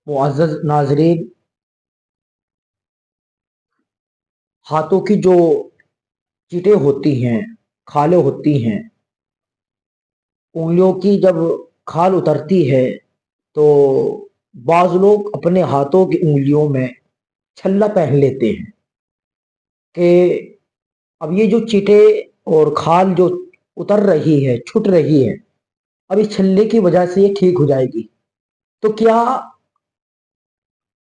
मुअज़्ज़ज़ नाज़रीन, हाथों की जो चीटें होती हैं, खालें होती हैं, उंगलियों की जब खाल उतरती है तो बाज़ लोग अपने हाथों की उंगलियों में छल्ला पहन लेते हैं कि अब ये जो चीटें और खाल जो उतर रही है, छूट रही है, अब इस छल्ले की वजह से ये ठीक हो जाएगी। तो क्या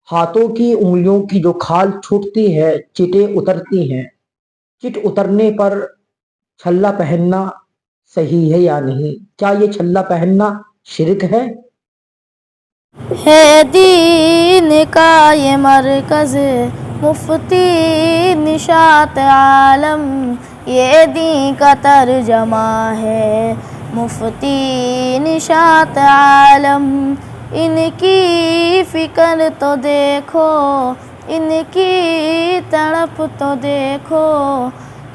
हाथों की उंगलियों की जो खाल छूटती है, चीटें उतरती हैं, चिट उतरने पर छल्ला पहनना सही है या नहीं? क्या ये छल्ला पहनना शिरक है दीन का ये मरकज़ मुफ्ती निशात आलम, ये दीन का तर्जमा है मुफ्ती निशात आलम। इनकी फ़िक्र तो देखो, इनकी तड़प तो देखो,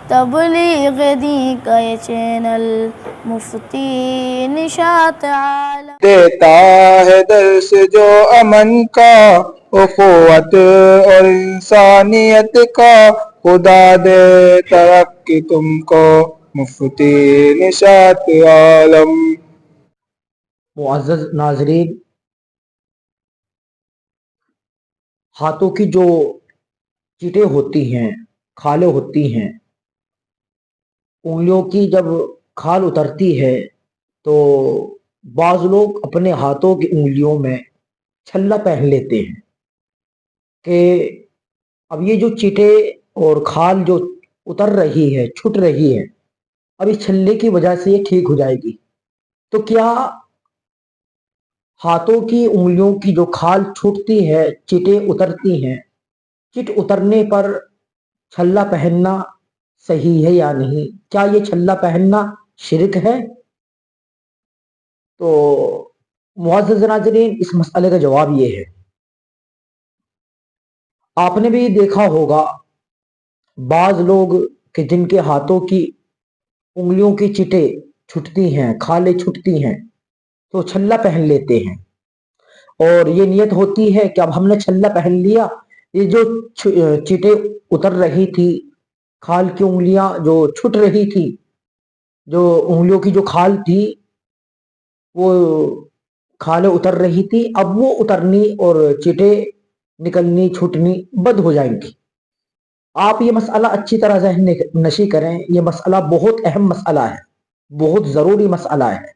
तबलीग दी का ये चैनल मुफ्ती निशात आलम देता है दर्स जो अमन का, उखुवत और इंसानियत का। खुदा दे तरक्की तुमको, मुफ्ती निशात आलम। मुअज़्ज़ज़ नाज़रीन, हाथों की जो चीटें होती हैं, खालें होती हैं, उंगलियों की जब खाल उतरती है तो बाज़ लोग अपने हाथों की उंगलियों में छल्ला पहन लेते हैं कि अब ये जो चीटें और खाल जो उतर रही है, छूट रही है, अब इस छल्ले की वजह से ये ठीक हो जाएगी। तो क्या हाथों की उंगलियों की जो खाल छूटती है, चीटें उतरती हैं, चिट उतरने पर छल्ला पहनना सही है या नहीं? क्या ये छल्ला पहनना शिरक है? तो मुअज़्ज़ज़ नाज़रीन, इस मसले का जवाब ये है, आपने भी देखा होगा बाज़ लोग कि जिनके हाथों की उंगलियों की चिटें छूटती हैं, खालें छूटती हैं, तो छल्ला पहन लेते हैं और ये नियत होती है कि अब हमने छल्ला पहन लिया, ये जो चीटें उतर रही थी, खाल की उंगलियां जो छूट रही थी, जो उंगलियों की जो खाल थी, वो खालें उतर रही थी, अब वो उतरनी और चीटें निकलनी, छूटनी बंद हो जाएंगी। आप ये मसला अच्छी तरह ज़हन नशी करें, ये मसला बहुत अहम मसला है, बहुत ज़रूरी मसला है।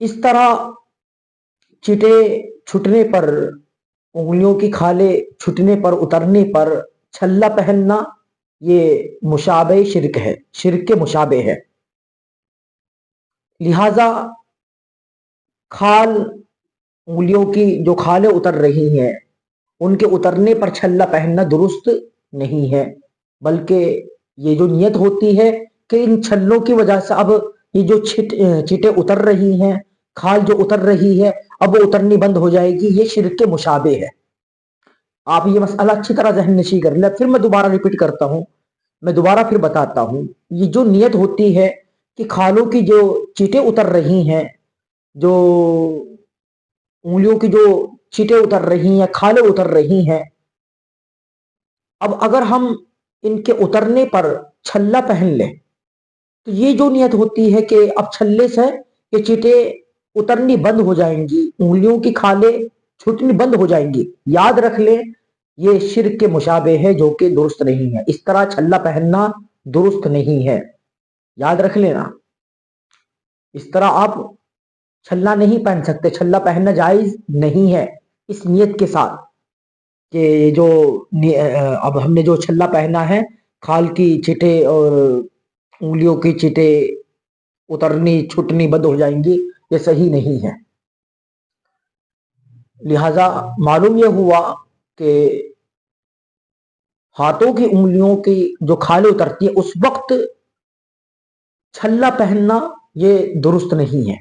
इस तरह चीटें छूटने पर, उंगलियों की खालें छूटने पर, उतरने पर छल्ला पहनना ये मुशाबे शिरक है, शिरक के मुशाबे है। लिहाजा खाल, उंगलियों की जो खालें उतर रही हैं, उनके उतरने पर छल्ला पहनना दुरुस्त नहीं है, बल्कि ये जो नियत होती है कि इन छल्लों की वजह से अब ये जो चीटें उतर रही हैं, खाल जो उतर रही है, अब वो उतरनी बंद हो जाएगी, ये शिरक के मुशाबे है। आप ये मसला अच्छी तरह ज़हन नशी कर लें। फिर मैं दोबारा रिपीट करता हूँ, मैं दोबारा फिर बताता हूँ। ये जो नियत होती है कि खालों की जो चीटें उतर रही हैं, जो उंगलियों की जो चीटें उतर रही हैं, खालें उतर रही हैं, अब अगर हम इनके उतरने पर छल्ला पहन लें, तो ये जो नियत होती है कि अब छल्ले से ये चीटें उतरनी बंद हो जाएंगी, उंगलियों की खालें छूटनी बंद हो जाएंगी। याद रख लें, ये शिर्क के मुशाबे है जो कि दुरुस्त नहीं है। इस तरह छल्ला पहनना दुरुस्त नहीं है, याद रख लेना। इस तरह आप छल्ला नहीं पहन सकते, छल्ला पहनना जायज नहीं है इस नियत के साथ कि जो अब हमने जो छल्ला पहना है, खाल की चीटें और उंगलियों की चीटें उतरनी छूटनी बंद हो जाएंगी, ये सही नहीं है। लिहाजा मालूम यह हुआ कि हाथों की उंगलियों की जो खालें उतरती है उस वक्त छल्ला पहनना ये दुरुस्त नहीं है।